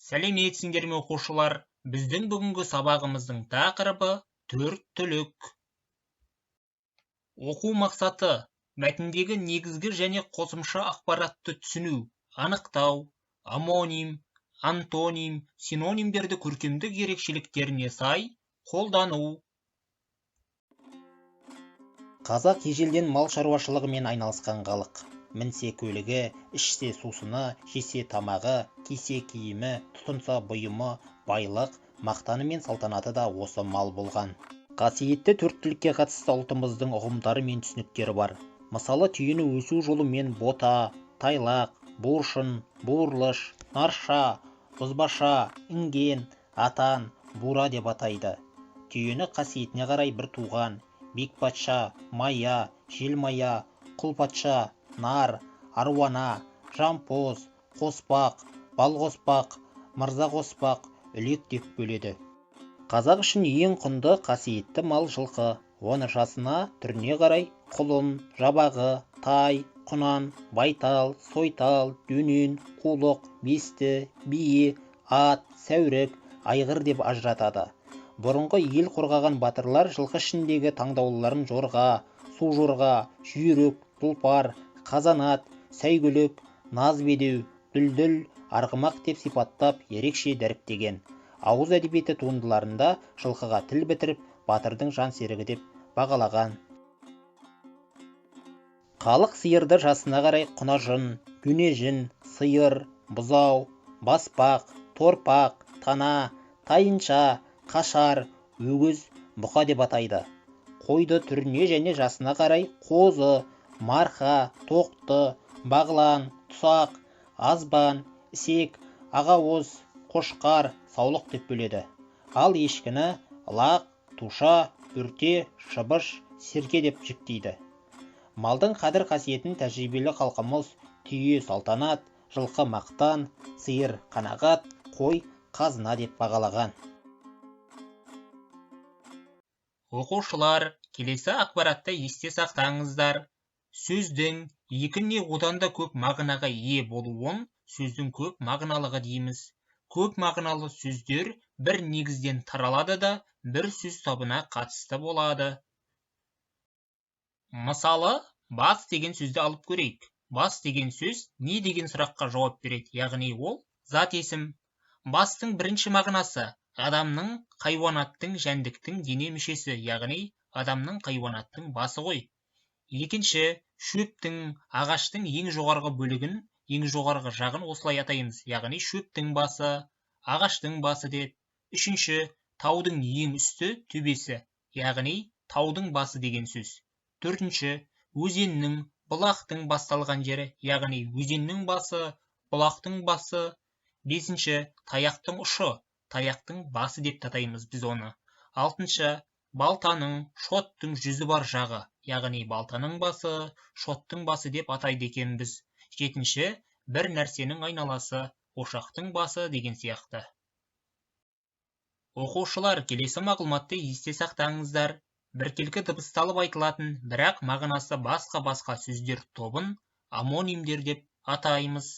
Сәлеметсіңдер ме оқушылар? Біздің бүгінгі сабағымыздың тақырыбы төрт түлік. Оқу мақсаты: мәтіндегі негізгі және қосымша ақпаратты түсіну, анықтау, амоним, антоним, синонимдерді көркемдік ерекшеліктеріне сай қолдану. Қазақ ежелден мал шаруашылығымен айналысқан халық. Мінсе көлігі, ішсе сусыны, жесе тамағы, кисе киімі, тұтынса бұйымы, байлық, мақтаны мен салтанаты да осы мал болған. Қасиетті төрт түлікке қатысты ұлтымыздың ұғымдары мен түсініктері бар. Мысалы, түйені өсу жолымен бота, тайлақ, буыршын, буырлыш, нарша, бұзбаша, інген, атан, бура деп атайды. Түйені қасиетіне қарай бір туған: бекпатша, мая, желмая, құлпатша, нар, аруана, жампоз, қоспақ, балқоспақ, мырзақоспақ, үлек деп бөледі. Қазақ үшін ең құнды қасиетті мал жылқы. Оны жасына, түріне қарай құлын, жабағы, тай, құнан, байтал, сойтал, дөнен, қулық, бесті, бие, ат, сәурік, айғыр деп ажыратады. Бұрынғы ел қорғаған батырлар жылқы ішіндегі таңдаулыларын жорға, сужорға, жүйрік, тұлпар, қазанат, сәйгүлік, назбедеу, дүлдүл, арғымақ деп сипаттап ерекше дәріптеген. Ауыз әдебиеті туындыларында жылқыға тіл бітіріп, батырдың жан серігі деп бағалаған. Халық сиырды жасына қарай құнажын, дөнежін, сиыр, бұзау, баспақ, торпақ, тана, тайынша, қашар, өгіз, бұқа деп атайды. Қойды түріне және жасына қарай қозы, марқа, тоқты, бағлан, тұсақ, азбан, ісек, ағауыз, қошқар, саулық деп бөледі. Ал ешкіні лақ, туша, үрте, шыбыш, серке деп жіктейді. Малдың қадір қасиетін тәжірибелі халқымыз түйе салтанат, жылқы мақтан, сиыр қанағат, қой қазына деп бағалаған. Оқушылар, келесі ақпаратты есте сақтаңыздар. Сөздің екі не одан да көп мағынаға ие болуын сөздің көп мағыналығы дейміз. Көп мағыналы сөздер бір негізден таралады да бір сөз табына қатысты болады. Мысалы, бас деген сөзді алып көрейік. Бас деген сөз не деген сұраққа жауап береді, яғни ол зат есім. Бастың бірінші мағынасы адамның, хайуанаттың, жәндіктің дене мүшесі, яғни адамның, хайуанаттың басы ғой. Екінші, шөптің, ағаштың ең жоғарғы бөлігін, ең жоғарғы жағын осылай атаймыз, яғни шөптің басы, ағаштың басы деп. Үшінші, таудың ең үсті төбесі, яғни таудың басы деген сөз. Төртінші, өзеннің, бұлақтың басталған жері, яғни өзеннің басы, бұлақтың басы. Бесінші, таяқтың ұшы, таяқтың басы деп атаймыз біз оны. Алтыншы, балтаның, шоттың жүзі бар жағы, яғни балтаның басы, шоттың басы деп атайды екенбіз. Жетінші, бір нәрсенің айналасы, ошақтың басы деген сияқты. Оқушылар, келесі мағлұматты есте сақтаңыздар. Біркелкі дыбысталып айтылатын, бірақ мағынасы басқа сөздер тобын амонимдер деп атаймыз.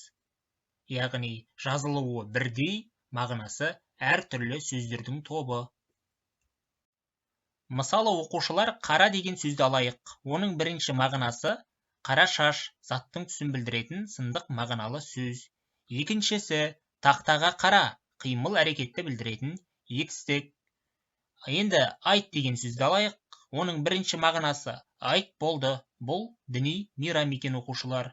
Яғни жазылуы бірдей, мағынасы әртүрлі сөздердің тобы. Мысалы, оқушылар, қара деген сөзді алайық. Оның бірінші мағынасы қара шаш, заттың түсін білдіретін сындық мағыналы сөз. Екіншісі, тақтаға қара, қимыл әрекетті білдіретін етістік. Енді айт деген сөзді алайық. Оның бірінші мағынасы айт болды, бұл діни мейрам екен оқушылар.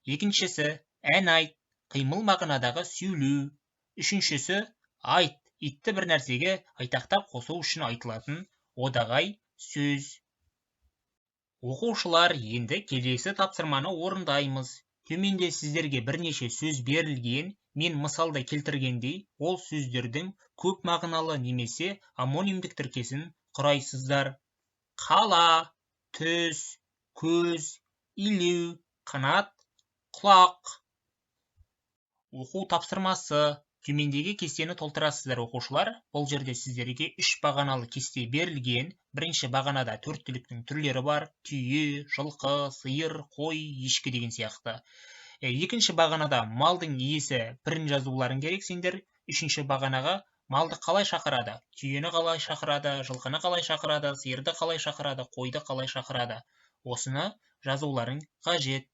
Екіншісі, ән айт, қимыл мағынадағы сөйлеу. Үшіншісі, айт, итті бір нәрсеге айтақтап қосу үшін айтылатын одағай сөз. Оқушылар, енді келесі тапсырманы орындаймыз. Төменде сіздерге бірнеше сөз берілген, мен мысалда келтіргендей, ол сөздердің көп мағыналы немесе амонимдік тіркесін құрайсыздар. Қала, түс, көз, илеу, қанат, құлақ. Оқу тапсырмасы. Төмендегі кестені толтырасыздар оқушылар. Бұл жерде сіздерге 3 бағаналы кесте берілген. Бірінші бағанада төрт түліктің түрлері бар: түйе, жылқы, сиыр, қой, ешкі деген сияқты. Екінші бағанада малдың иесі пірін жазуларың керек сендер. Үшінші бағанаға малды қалай шақырады? Түйені қалай шақырады, жылқыны қалай шақырады, сиырды қалай шақырады, қойды қалай шақырады? Осыны жазуларың қажет.